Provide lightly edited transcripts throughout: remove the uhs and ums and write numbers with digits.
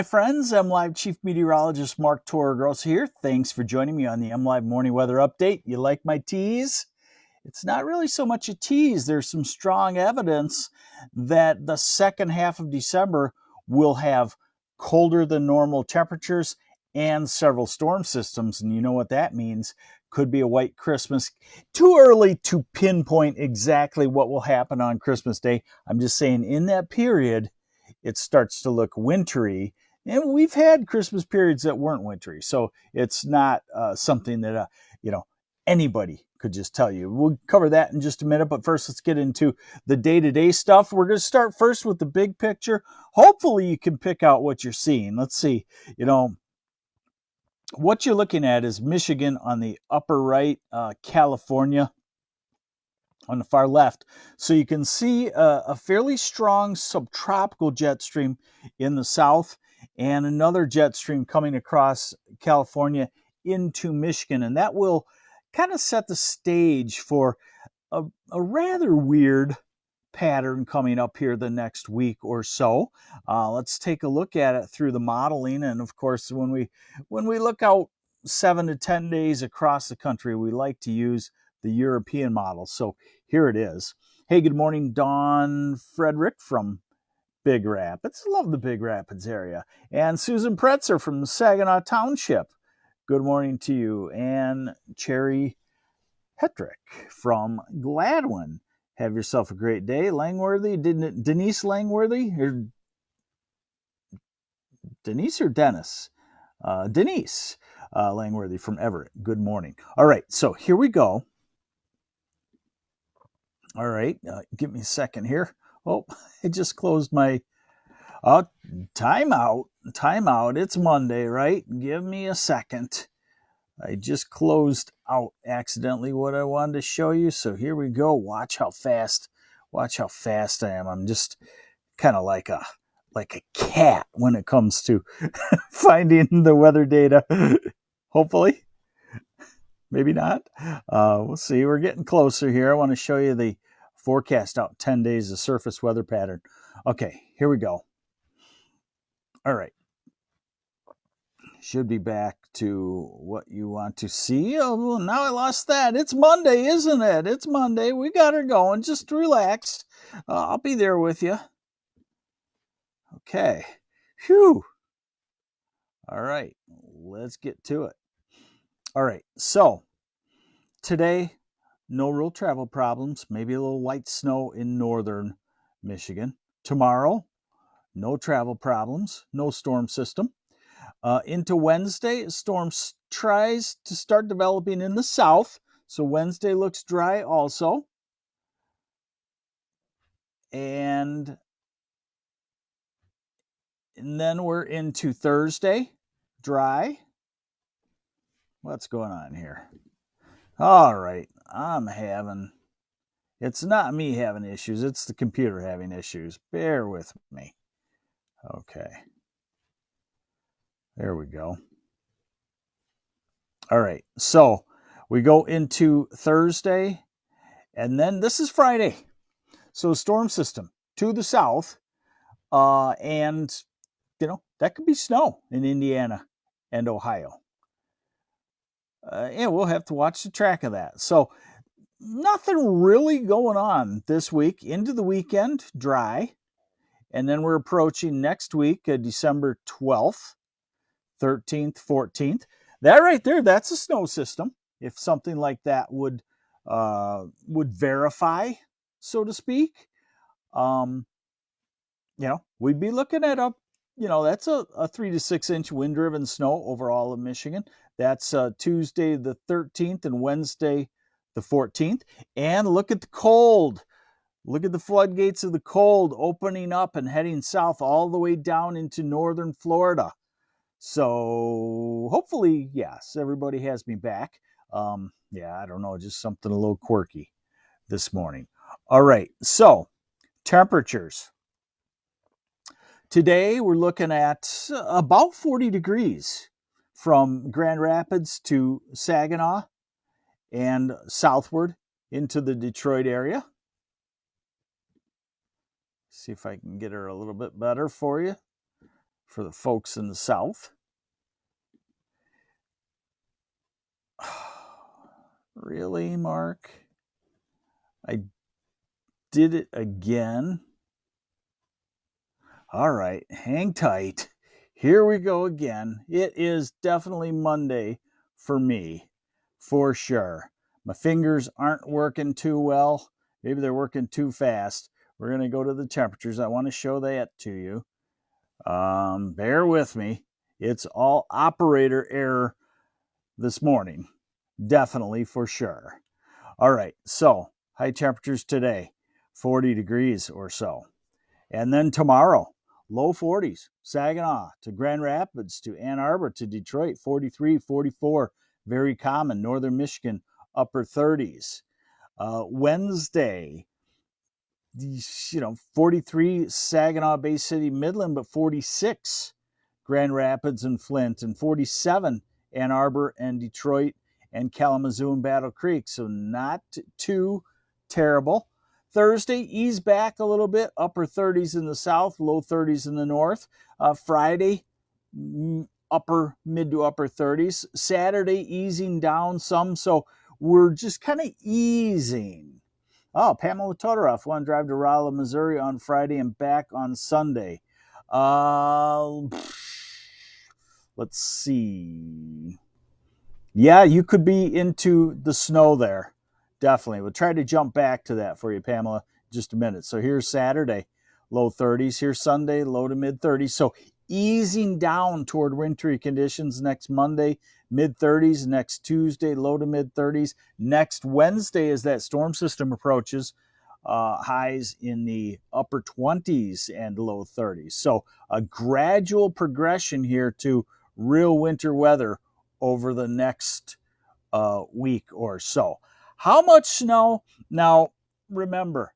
Hi friends, MLive Chief Meteorologist Mark Torregrossa here. Thanks for joining me on the MLive Morning Weather Update. You like my tease? It's not really so much a tease. There's some strong evidence that the second half of December will have colder than normal temperatures and several storm systems. And you know what that means. Could be a white Christmas. Too early to pinpoint exactly what will happen on Christmas Day. I'm just saying in that period, it starts to look wintry. And we've had Christmas periods that weren't wintry. So it's not something that, anybody could just tell you. We'll cover that in just a minute, but first let's get into the day-to-day stuff. We're going to start first with the big picture. Hopefully you can pick out what you're seeing. Let's see, what you're looking at is Michigan on the upper right, California on the far left. So you can see a fairly strong subtropical jet stream in the south and another jet stream coming across California into Michigan. And that will kind of set the stage for a rather weird pattern coming up here the next week or so. Let's take a look at it through the modeling. And of course, when we look out 7 to 10 days across the country, we like to use the European model. So here it is. Hey, good morning, Dawn Frederick from Big Rapids. Love the Big Rapids area. And Susan Pretzer from Saginaw Township. Good morning to you. And Cherry Hetrick from Gladwin. Have yourself a great day. Langworthy, Denise Langworthy, or Denise or Dennis? Denise Langworthy from Everett. Good morning. All right, so here we go. All right, give me a second here. Oh, I just closed my timeout. Timeout. It's Monday, right? Give me a second. I just closed out accidentally what I wanted to show you. So here we go. Watch how fast I am. I'm just kind of like a cat when it comes to finding the weather data. Hopefully. Maybe not. We'll see. We're getting closer here. I want to show you the forecast out 10 days of surface weather pattern. Okay, here we go. All right. Should be back to what you want to see. Oh, well, now I lost that. It's Monday, isn't it? It's Monday. We got her going. Just relax. I'll be there with you. Okay. Phew. All right. Let's get to it. All right. So today, no real travel problems. Maybe a little light snow in northern Michigan. Tomorrow, no travel problems. No storm system. Into Wednesday, a storm tries to start developing in the south. So Wednesday looks dry also. And then we're into Thursday, dry. What's going on here? All right, it's not me having issues, it's the computer having issues. Bear with me. Okay. There we go. All right, so we go into Thursday, and then this is Friday. So storm system to the south, and that could be snow in Indiana and Ohio. And we'll have to watch the track of that. So nothing really going on this week. Into the weekend, dry. And then we're approaching next week, December 12th, 13th, 14th. That right there, that's a snow system. If something like that would verify, so to speak, we'd be looking at that's a 3 to 6 inch wind driven snow over all of Michigan. That's Tuesday the 13th and Wednesday the 14th. And look at the cold. Look at the floodgates of the cold opening up and heading south all the way down into northern Florida. So hopefully, yes, everybody has me back. I don't know, just something a little quirky this morning. All right, so temperatures. Today we're looking at about 40 degrees from Grand Rapids to Saginaw and southward into the Detroit area. See if I can get her a little bit better for you for the folks in the south. Really, Mark? I did it again. All right, hang tight. Here we go again. It is definitely Monday for me, for sure. My fingers aren't working too well. Maybe they're working too fast. We're going to go to the temperatures. I want to show that to you. Bear with me. It's all operator error this morning. Definitely, for sure. All right, so high temperatures today, 40 degrees or so. And then tomorrow, low 40s, Saginaw to Grand Rapids to Ann Arbor to Detroit, 43, 44, very common. Northern Michigan, upper 30s. Wednesday, 43 Saginaw, Bay City, Midland, but 46 Grand Rapids and Flint, and 47 Ann Arbor and Detroit and Kalamazoo and Battle Creek. So not too terrible. Thursday, ease back a little bit, upper 30s in the south, low 30s in the north. Friday, mid to upper 30s. Saturday, easing down some. So we're just kind of easing. Oh, Pamela Todoroff, want to drive to Rolla, Missouri on Friday and back on Sunday. Let's see. Yeah, you could be into the snow there. Definitely. We'll try to jump back to that for you, Pamela, in just a minute. So here's Saturday, low 30s. Here's Sunday, low to mid 30s. So easing down toward wintry conditions next Monday, mid 30s. Next Tuesday, low to mid 30s. Next Wednesday, as that storm system approaches, highs in the upper 20s and low 30s. So a gradual progression here to real winter weather over the next week or so. How much snow? Now, remember,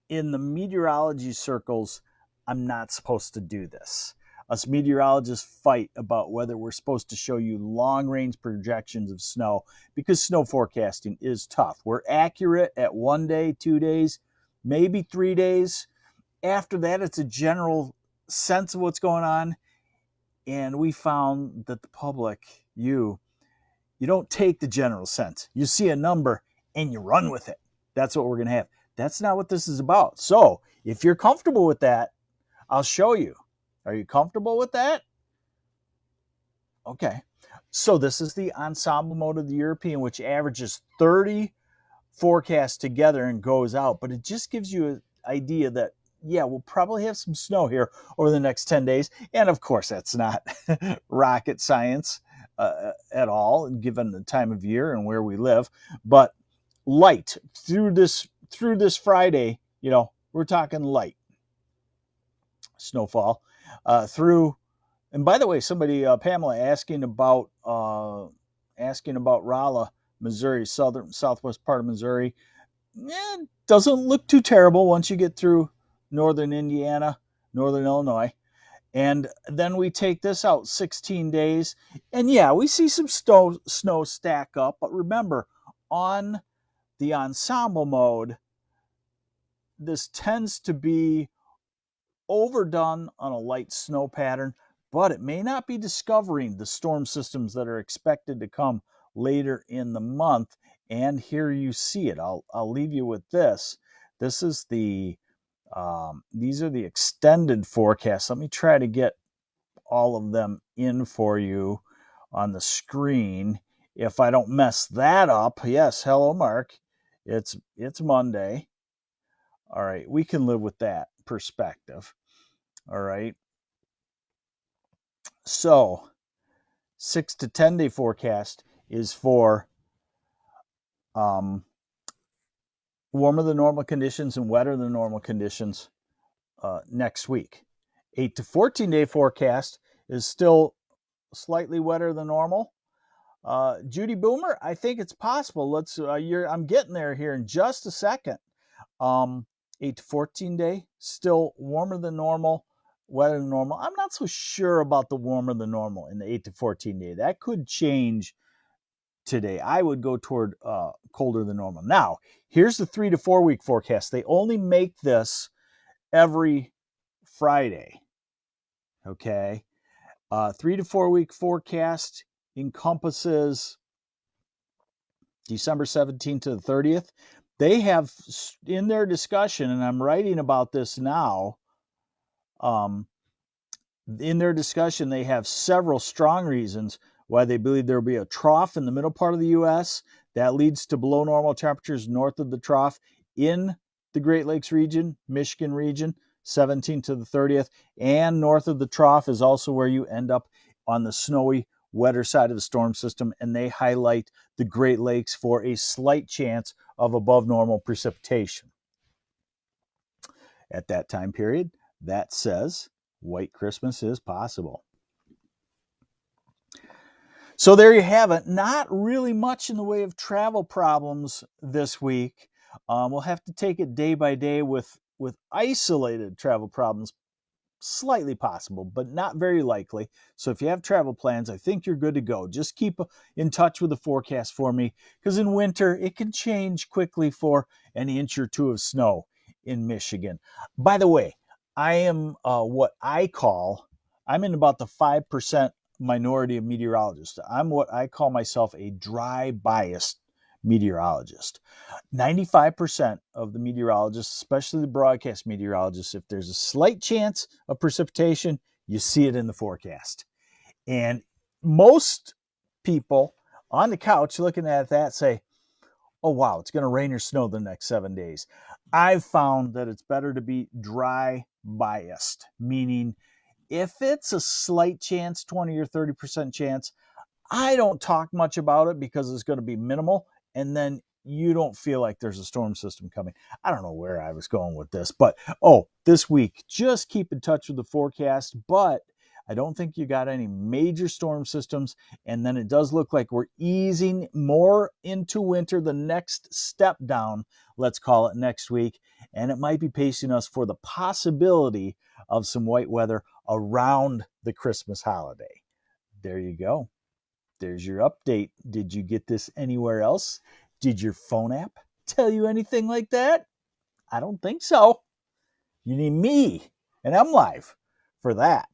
in the meteorology circles, I'm not supposed to do this. Us meteorologists fight about whether we're supposed to show you long-range projections of snow because snow forecasting is tough. We're accurate at 1 day, 2 days, maybe 3 days. After that, it's a general sense of what's going on. And we found that the public, you don't take the general sense. You see a number and you run with it. That's what we're going to have. That's not what this is about. So if you're comfortable with that, I'll show you. Are you comfortable with that? Okay. So this is the ensemble mode of the European, which averages 30 forecasts together and goes out. But it just gives you an idea that, yeah, we'll probably have some snow here over the next 10 days. And of course, that's not rocket science at all, given the time of year and where we live. But light through this Friday, we're talking light snowfall through. And by the way, somebody, Pamela, asking about Rolla, Missouri, southwest part of Missouri. Doesn't look too terrible once you get through northern Indiana, northern Illinois. And then we take this out 16 days. And yeah, we see some snow stack up. But remember, on the ensemble mode, this tends to be overdone on a light snow pattern, but it may not be discovering the storm systems that are expected to come later in the month. And here you see it. I'll leave you with this. This is these are the extended forecasts. Let me try to get all of them in for you on the screen. If I don't mess that up, yes, hello, Mark. It's Monday. All right, we can live with that perspective. All right. So 6 to 10 day forecast is for warmer than normal conditions and wetter than normal conditions next week. 8 to 14 day forecast is still slightly wetter than normal. Judy Boomer, I think it's possible. I'm getting there here in just a second. 8 to 14 day, still warmer than normal, wetter than normal. I'm not so sure about the warmer than normal in the 8 to 14 day. That could change today. I would go toward colder than normal. Now, here's the 3 to 4 week forecast. They only make this every Friday. Okay. 3 to 4 week forecast encompasses December 17th to the 30th. They have in their discussion, and I'm writing about this now, in their discussion, they have several strong reasons why they believe there will be a trough in the middle part of the U.S. that leads to below normal temperatures north of the trough in the Great Lakes region, Michigan region, 17th to the 30th, and north of the trough is also where you end up on the snowy, wetter side of the storm system, and they highlight the Great Lakes for a slight chance of above normal precipitation at that time period. That says White Christmas is possible. So there you have it. Not really much in the way of travel problems this week. We'll have to take it day by day with isolated travel problems, slightly possible, but not very likely. So if you have travel plans, I think you're good to go. Just keep in touch with the forecast for me, because in winter it can change quickly for an inch or two of snow in Michigan. By the way, I am I'm in about the 5% minority of meteorologists. I'm what I call myself a dry biased meteorologist. 95% of the meteorologists, especially the broadcast meteorologists, if there's a slight chance of precipitation, you see it in the forecast. And most people on the couch looking at that say, oh, wow, it's going to rain or snow the next 7 days. I've found that it's better to be dry biased, meaning if it's a slight chance, 20 or 30% chance, I don't talk much about it because it's going to be minimal. And then you don't feel like there's a storm system coming. I don't know where I was going with this, but this week, just keep in touch with the forecast. But I don't think you got any major storm systems. And then it does look like we're easing more into winter, the next step down, let's call it, next week. And it might be pacing us for the possibility of some white weather around the Christmas holiday. There you go. There's your update. Did you get this anywhere else? Did your phone app tell you anything like that? I don't think so. You need me and MLive for that.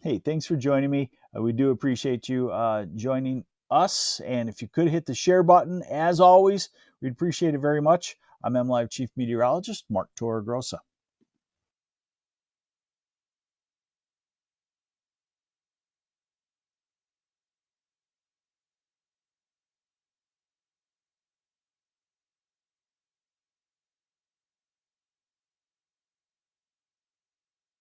Hey, thanks for joining me. We do appreciate you joining us. And if you could hit the share button, as always, we'd appreciate it very much. I'm MLive Chief Meteorologist Mark Torregrossa.